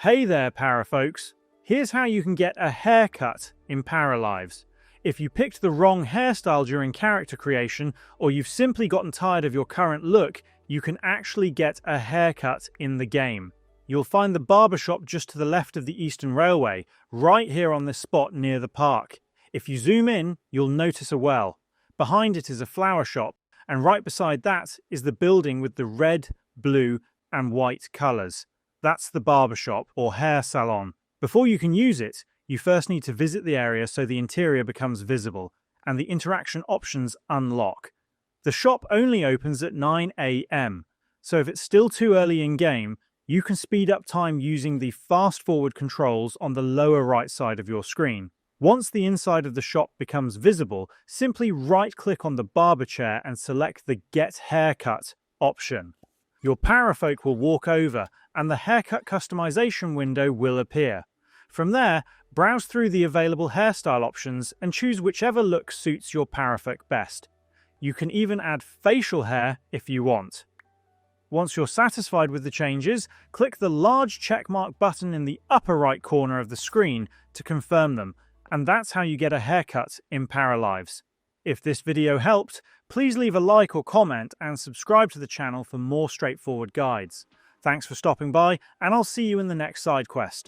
Hey there, para folks. Here's how you can get a haircut in Paralives. If you picked the wrong hairstyle during character creation, or you've simply gotten tired of your current look, you can actually get a haircut in the game. You'll find the barbershop just to the left of the Eastern Railway, right here on this spot near the park. If you zoom in, you'll notice a well. Behind it is a flower shop, and right beside that is the building with the red, blue, and white colours. That's the barbershop or hair salon. Before you can use it, you first need to visit the area so the interior becomes visible and the interaction options unlock. The shop only opens at 9 AM, so if it's still too early in game, you can speed up time using the fast forward controls on the lower right side of your screen. Once the inside of the shop becomes visible, simply right-click on the barber chair and select the Get Haircut option. Your parafolk will walk over and the haircut customization window will appear. From there, browse through the available hairstyle options and choose whichever look suits your parafolk best. You can even add facial hair if you want. Once you're satisfied with the changes, click the large checkmark button in the upper right corner of the screen to confirm them, and that's how you get a haircut in Paralives. If this video helped, please leave a like or comment and subscribe to the channel for more straightforward guides. Thanks for stopping by, and I'll see you in the next side quest.